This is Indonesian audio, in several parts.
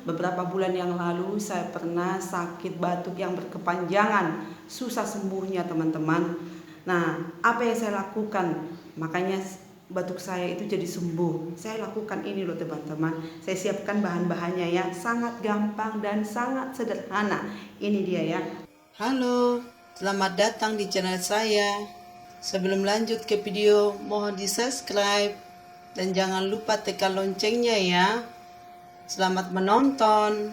Beberapa bulan yang lalu saya pernah sakit batuk yang berkepanjangan, susah sembuhnya teman-teman. Nah, apa yang saya lakukan? Makanya batuk saya itu jadi sembuh. Saya lakukan ini loh teman-teman. Saya siapkan bahan-bahannya ya, sangat gampang dan sangat sederhana. Ini dia ya. Halo, selamat datang di channel saya. Sebelum lanjut ke video, mohon di subscribe dan jangan lupa tekan loncengnya ya. Selamat menonton.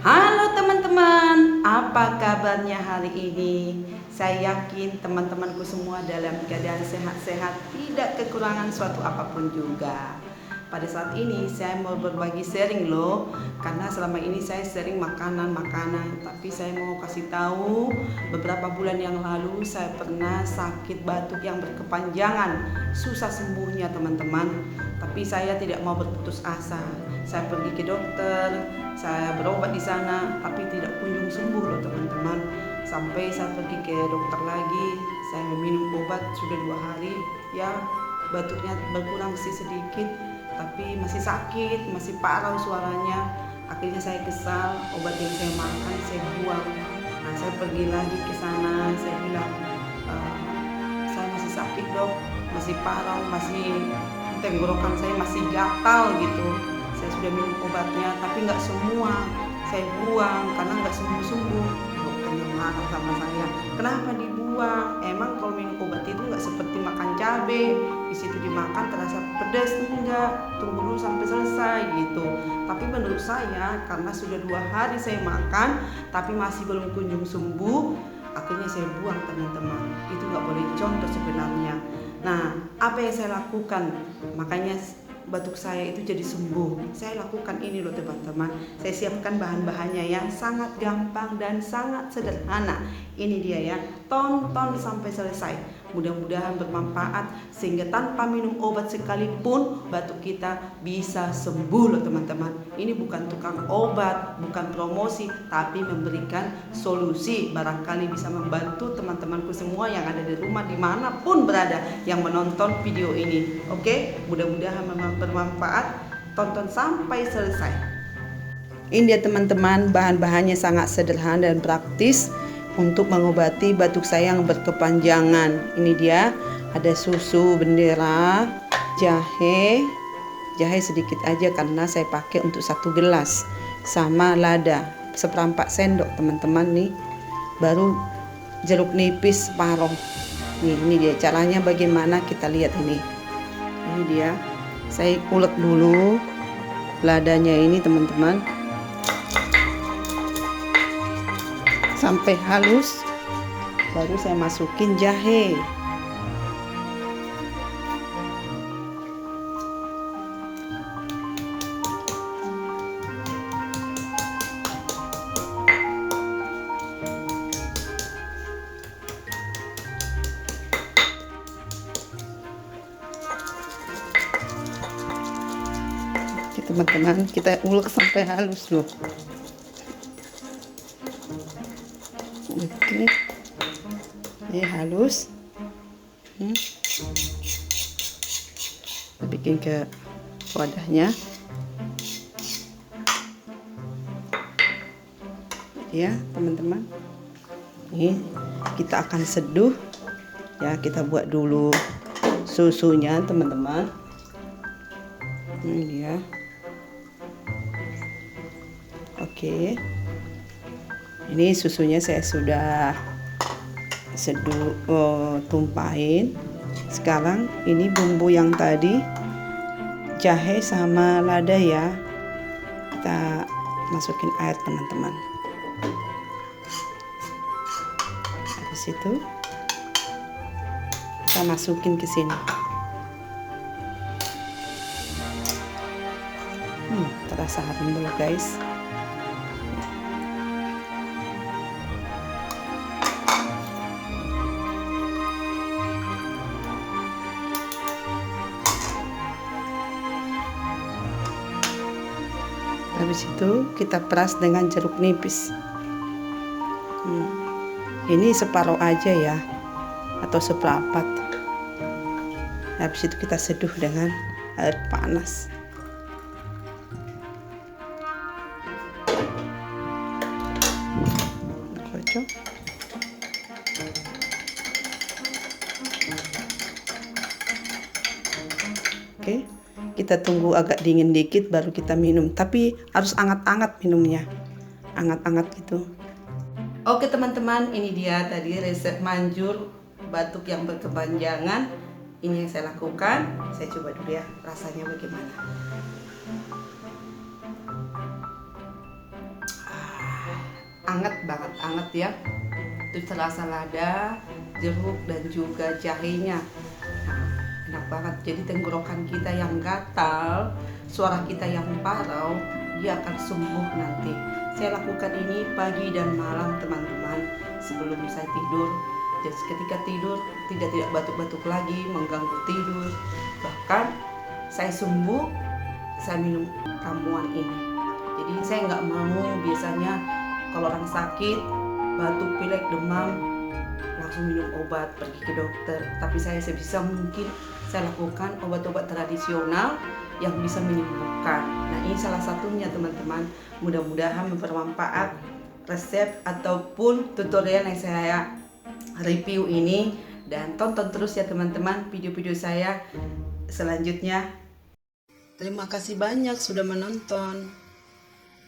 Halo teman-teman, apa kabarnya hari ini? Saya yakin teman-temanku semua dalam keadaan sehat-sehat, tidak kekurangan suatu apapun juga. Pada saat ini saya mau berbagi sharing loh, karena selama ini saya sharing makanan-makanan, tapi saya mau kasih tahu beberapa bulan yang lalu saya pernah sakit batuk yang berkepanjangan, susah sembuhnya teman-teman. Tapi saya tidak mau berputus asa. Saya pergi ke dokter, saya berobat di sana, tapi tidak kunjung sembuh loh teman-teman. Sampai saya pergi ke dokter lagi, saya minum obat sudah 2 hari, ya batuknya berkurang sedikit, tapi masih sakit, masih parau suaranya. Akhirnya saya kesal, obat yang saya makan saya buang. Nah, saya pergi lagi ke sana, saya bilang, saya masih sakit dok, masih parau, masih tenggorokan saya masih gatal gitu. Saya sudah minum obatnya, tapi nggak semua. Saya buang karena nggak sembuh-sembuh. Dokternya marah sama saya. Kenapa dibuang? Emang kalau minum obat itu nggak seperti makan cabai, di situ dimakan terasa pedas? Enggak. Tunggu dulu sampai selesai gitu. Tapi menurut saya karena sudah 2 hari saya makan, tapi masih belum kunjung sembuh, akhirnya saya buang teman-teman. Itu nggak boleh contoh sebenarnya. Nah, apa yang saya lakukan? Makanya batuk saya itu jadi sembuh. Saya lakukan ini loh teman-teman. Saya siapkan bahan-bahannya yang sangat gampang dan sangat sederhana. Ini dia ya. Tonton sampai selesai. Mudah-mudahan bermanfaat sehingga tanpa minum obat sekalipun batuk kita bisa sembuh loh teman-teman. Ini bukan tukang obat, bukan promosi, tapi memberikan solusi. Barangkali bisa membantu teman-temanku semua yang ada di rumah dimanapun berada yang menonton video ini. Oke, mudah-mudahan bermanfaat. Tonton sampai selesai. Ini dia teman-teman, bahan-bahannya sangat sederhana dan praktis untuk mengobati batuk saya yang berkepanjangan. Ini dia, ada susu bendera, jahe sedikit aja karena saya pakai untuk 1 gelas, sama lada seperempat sendok teman-teman nih. Baru jeruk nipis separuh. Ini dia caranya bagaimana, kita lihat ini. Ini dia, saya ulek dulu ladanya ini teman-teman sampai halus, baru saya masukin jahe. Oke teman-teman, kita ulek sampai halus loh. Oke, ini halus. Kita bikin ke wadahnya ya teman-teman. Ini kita akan seduh ya. Kita buat dulu susunya teman-teman. Ini dia. Oke, ini susunya saya sudah seduh, tumpahin. Sekarang ini bumbu yang tadi, jahe sama lada ya, kita masukin air teman-teman. Habis itu kita masukin ke sini. Terasa harum dulu guys. Habis itu kita peras dengan jeruk nipis. Ini separuh aja ya, atau seperempat. Habis itu kita seduh dengan air panas. gitu. Oke, kita tunggu agak dingin dikit baru kita minum. Tapi harus anget-anget minumnya, anget-anget gitu. Oke teman-teman, ini dia tadi resep manjur batuk yang berkepanjangan. Ini yang saya lakukan. Saya coba dulu ya, rasanya bagaimana. Anget banget, anget ya. Itu terasa lada, jeruk dan juga jahenya. Enak banget. Jadi tenggorokan kita yang gatal, suara kita yang parau, dia akan sembuh nanti. Saya lakukan ini pagi dan malam teman-teman sebelum saya tidur. Jadi ketika tidur tidak batuk-batuk lagi, mengganggu tidur. Bahkan saya sembuh, saya minum ramuan ini. Jadi saya nggak mau biasanya kalau orang sakit, batuk, pilek, demam, langsung minum obat, pergi ke dokter. Tapi saya sebisa mungkin saya lakukan obat-obat tradisional yang bisa menyembuhkan. Nah ini salah satunya teman-teman. Mudah-mudahan bermanfaat resep ataupun tutorial yang saya review ini. Dan tonton terus ya teman-teman video-video saya selanjutnya. Terima kasih banyak sudah menonton.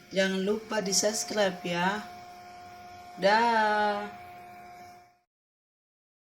Jangan lupa di subscribe ya. Dah.